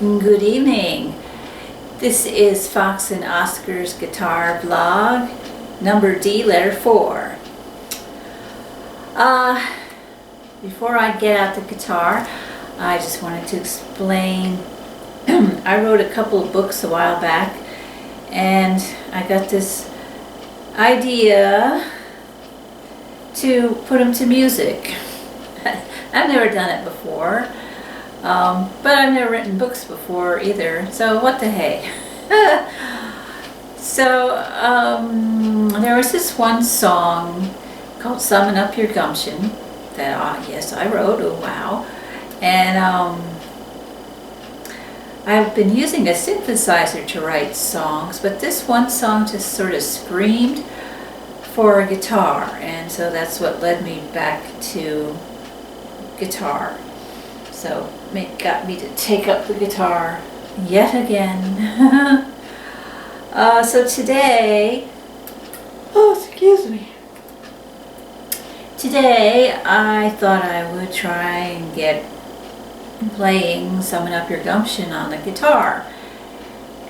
Good evening. This is Fox and Oscar's guitar vlog, number D, letter 4. Before I get out the guitar, I just wanted to explain. I wrote a couple of books a while back, and I got this idea to put them to music. I've never done it before. But I've never written books before either, so what the hey. So there was this one song called Summon Up Your Gumption that yes, I wrote. Oh wow. And I've been using a synthesizer to write songs, but this one song just sort of screamed for a guitar, and so that's what led me back to guitar. So it got me to take up the guitar yet again. So today, excuse me. Today I thought I would try and get playing Summon Up Your Gumption on the guitar.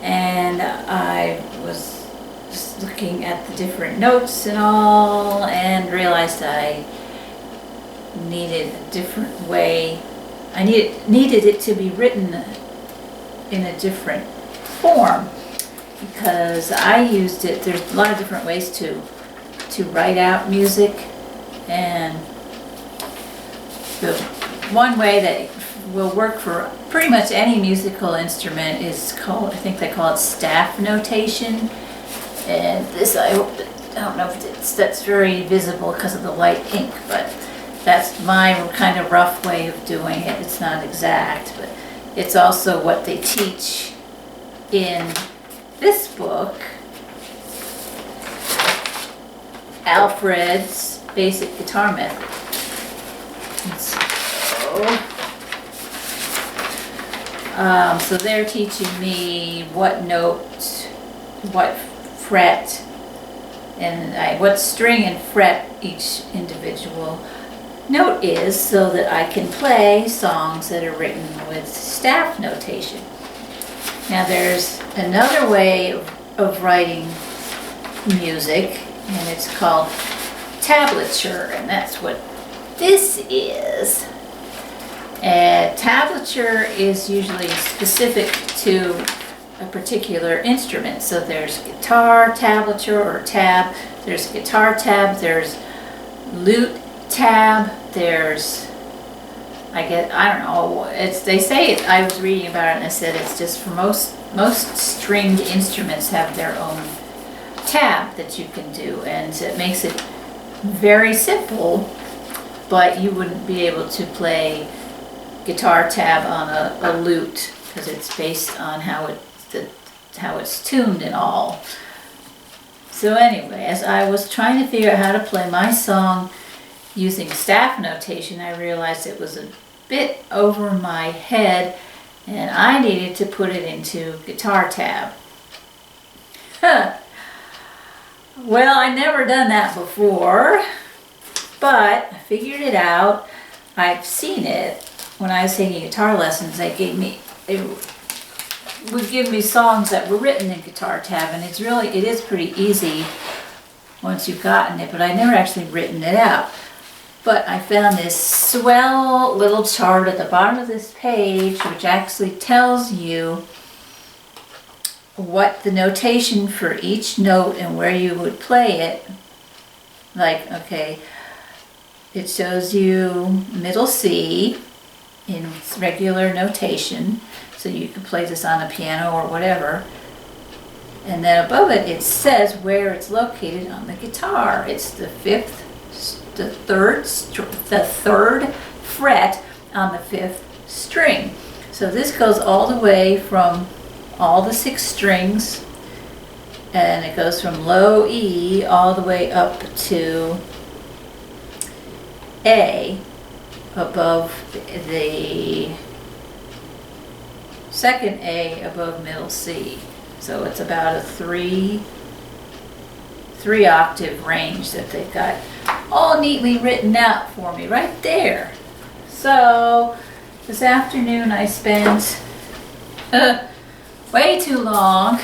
And I was just looking at the different notes and all, and realized I needed a different way. I needed it to be written in a different form, because I used it. There's a lot of different ways to write out music, and the one way that will work for pretty much any musical instrument is called, I think they call it staff notation. And this, I don't know if that's very visible because of the light ink, but that's my kind of rough way of doing it. It's not exact, but it's also what they teach in this book, Alfred's Basic Guitar Method. And so they're teaching me what note, what fret, and what string and fret each individual note is, so that I can play songs that are written with staff notation. Now there's another way of writing music, and it's called tablature, and that's what this is. Tablature is usually specific to a particular instrument. So there's guitar tablature or tab, there's guitar tab, there's lute tab, there's, I don't know, they say it, I was reading about it and it said it's just for most stringed instruments have their own tab that you can do, and it makes it very simple, but you wouldn't be able to play guitar tab on a lute, because it's based on how it's tuned and all. So anyway, as I was trying to figure out how to play my song using staff notation, I realized it was a bit over my head, and I needed to put it into guitar tab. Well, I never done that before, but I figured it out. I've seen it when I was taking guitar lessons. They would give me songs that were written in guitar tab, and it is pretty easy once you've gotten it, but I never actually written it out. But I found this swell little chart at the bottom of this page, which actually tells you what the notation for each note and where you would play it. Like, okay, it shows you middle C in regular notation, so you can play this on a piano or whatever. And then above it, it says where it's located on the guitar. It's the third fret on the 5th string. So this goes all the way from all the 6 strings, and it goes from low E all the way up to A, above the second A above middle C. So it's about a three octave range that they've got all neatly written out for me right there. So this afternoon I spent way too long.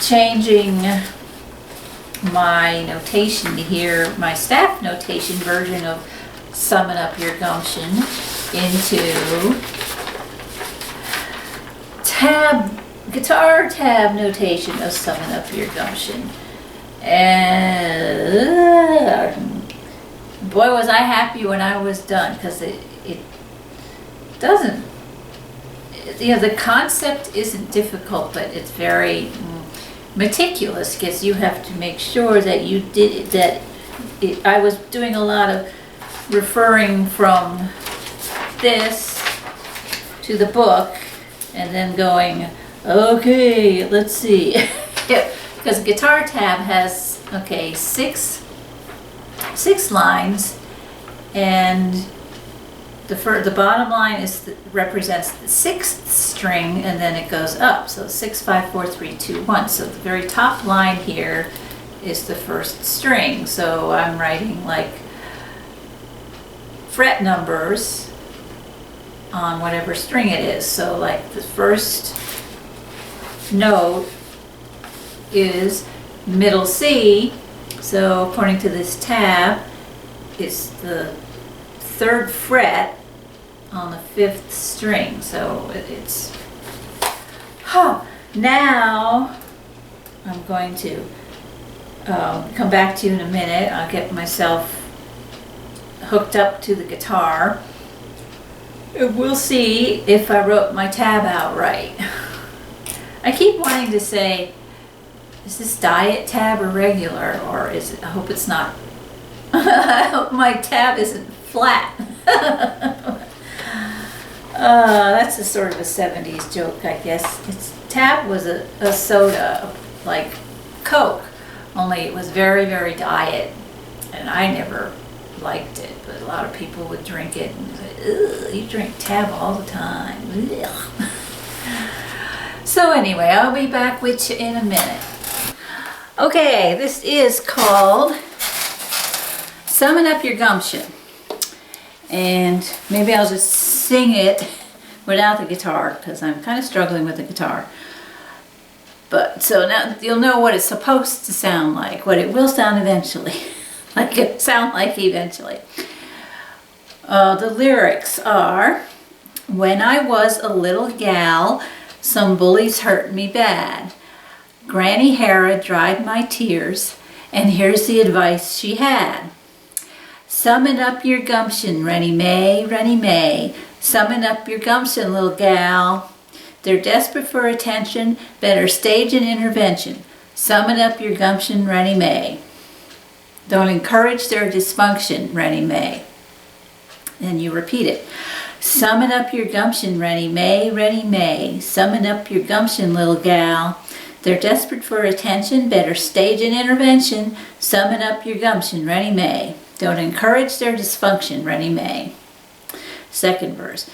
Changing my notation here, my staff notation version of Summon Up Your Gumption into guitar tab notation of Summon Up Your Gumption. And boy, was I happy when I was done, because it doesn't, the concept isn't difficult, but it's very meticulous, because you have to make sure that you did I was doing a lot of referring from this to the book and then going, okay, let's see. Because guitar tab has, okay, six lines, and the bottom line represents the 6th string, and then it goes up. So 6, 5, 4, 3, 2, 1. So the very top line here is the 1st string. So I'm writing like fret numbers on whatever string it is. So like the first note is middle C. So according to this tab, it's the 3rd fret on the 5th string. So it's, now I'm going to come back to you in a minute. I'll get myself hooked up to the guitar. We'll see if I wrote my tab out right. I keep wanting to say, is this diet tab or regular, or is it, I hope it's not, I hope my tab isn't flat. That's a sort of a 70s joke, I guess. Tab was a soda, like Coke, only it was very, very diet, and I never liked it, but a lot of people would drink it and say, ugh, you drink tab all the time. Ugh. So anyway, I'll be back with you in a minute. Okay, this is called Summon Up Your Gumption. And maybe I'll just sing it without the guitar, because I'm kind of struggling with the guitar. But so now you'll know what it's supposed to sound like, what it will sound eventually. eventually. The lyrics are, when I was a little gal, some bullies hurt me bad. Granny Hera dried my tears, and here's the advice she had. Summon up your gumption, Rennie Mae, Rennie Mae. Summon up your gumption, little gal. They're desperate for attention, better stage an intervention. Summon up your gumption, Rennie Mae. Don't encourage their dysfunction, Rennie Mae. And you repeat it. Summon up your gumption, Rennie Mae, Rennie Mae. Summon up your gumption, little gal. They're desperate for attention, better stage an intervention. Summon up your gumption, Rennie Mae. Don't encourage their dysfunction, Rennie Mae. Second verse.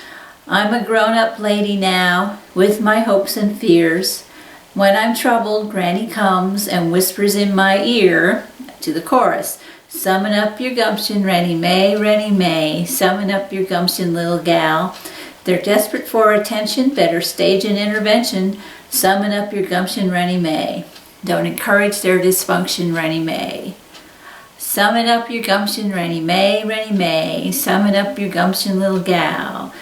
I'm a grown-up lady now, with my hopes and fears. When I'm troubled, Granny comes and whispers in my ear, to the chorus. Summon up your gumption, Rennie Mae, Rennie Mae. Summon up your gumption, little gal. They're desperate for attention, better stage an intervention. Summon up your gumption, Rennie Mae. Don't encourage their dysfunction, Rennie Mae. Summon up your gumption, Rennie Mae, Rennie Mae. Summon up your gumption, little gal.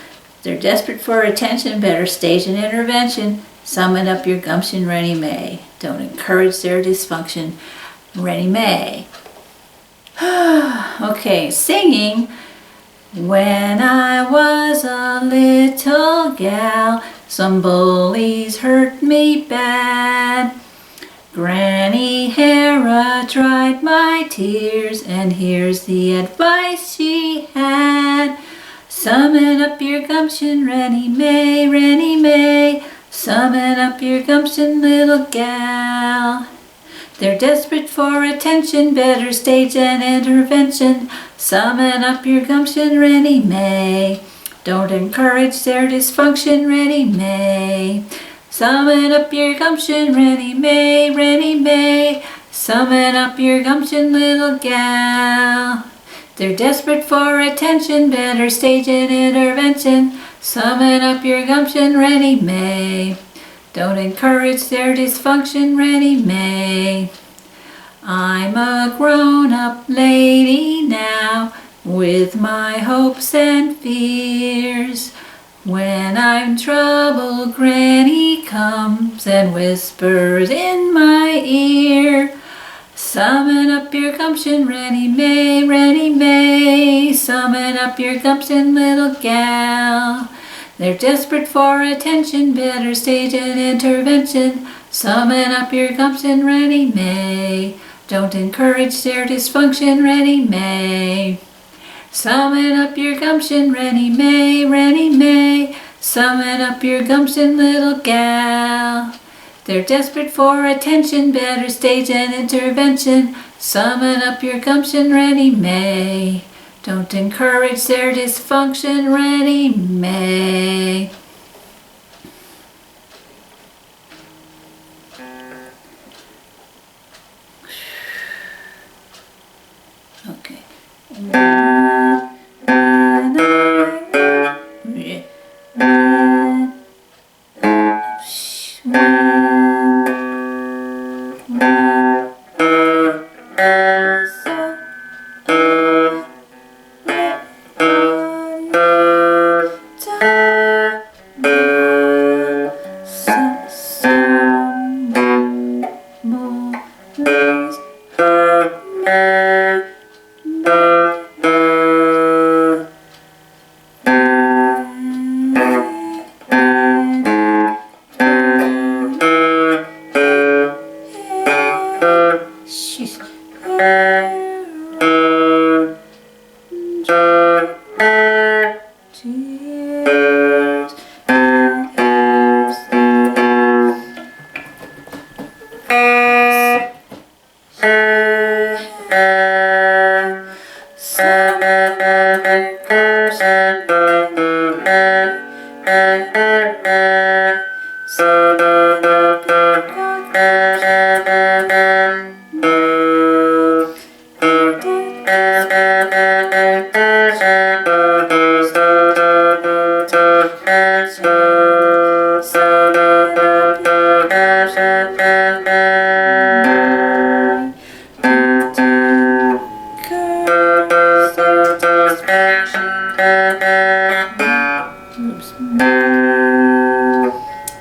They're desperate for attention, better stage an intervention. Summon up your gumption, Rennie Mae. Don't encourage their dysfunction, Rennie Mae. Okay, singing. When I was a little gal, some bullies hurt me bad. Granny Hera dried my tears, and here's the advice she had. Summon up your gumption, Rennie Mae, Rennie Mae. Summon up your gumption, little gal. They're desperate for attention, better stage an intervention. Summon up your gumption, Rennie Mae. Don't encourage their dysfunction, Rennie Mae. Summon up your gumption, Rennie Mae, Rennie Mae. Summon up your gumption, little gal. They're desperate for attention, better stage an intervention. Summon up your gumption, ready, May. Don't encourage their dysfunction, ready, May. I'm a grown-up lady now, with my hopes and fears. When I'm in trouble, Granny comes and whispers in my ear. Summon up your gumption, ready, May, ready, May. Summon up your gumption, little gal. They're desperate for attention, better stage an intervention. Summon up your gumption, ready, May. Don't encourage their dysfunction, ready, May. Summon up your gumption, ready, May, ready, May. Summon up your gumption, little gal. They're desperate for attention, better stage an intervention. Summon up your gumption, ready, May. Don't encourage their dysfunction, ready, May. Okay.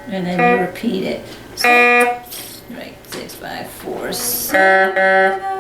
And then you repeat it. So, right, 6, 5, 4, 7.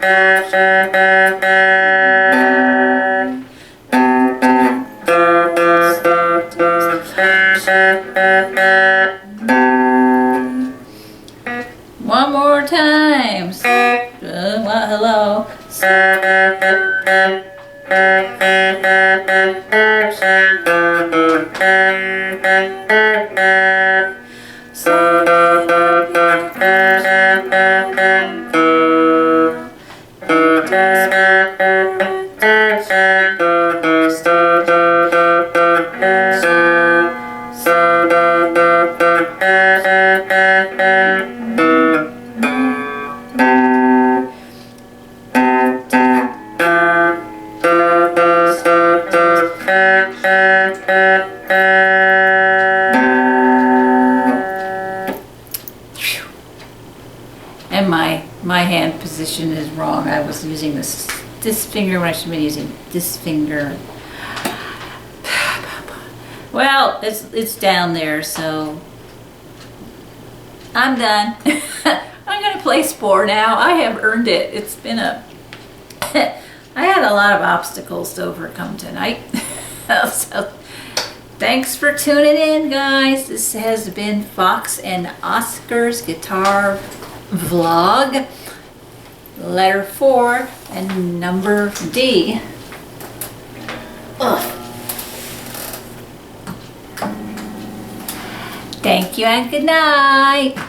One more time. Well, hello. And my hand position is wrong. I was using this finger when I should have been using this finger. Well, it's down there, so I'm done. I'm gonna play Spore now. I have earned it. It's been a I had a lot of obstacles to overcome tonight. So thanks for tuning in, guys. This has been Fox and Oscar's guitar vlog, letter 4 and number D. Ugh. Thank you and good night.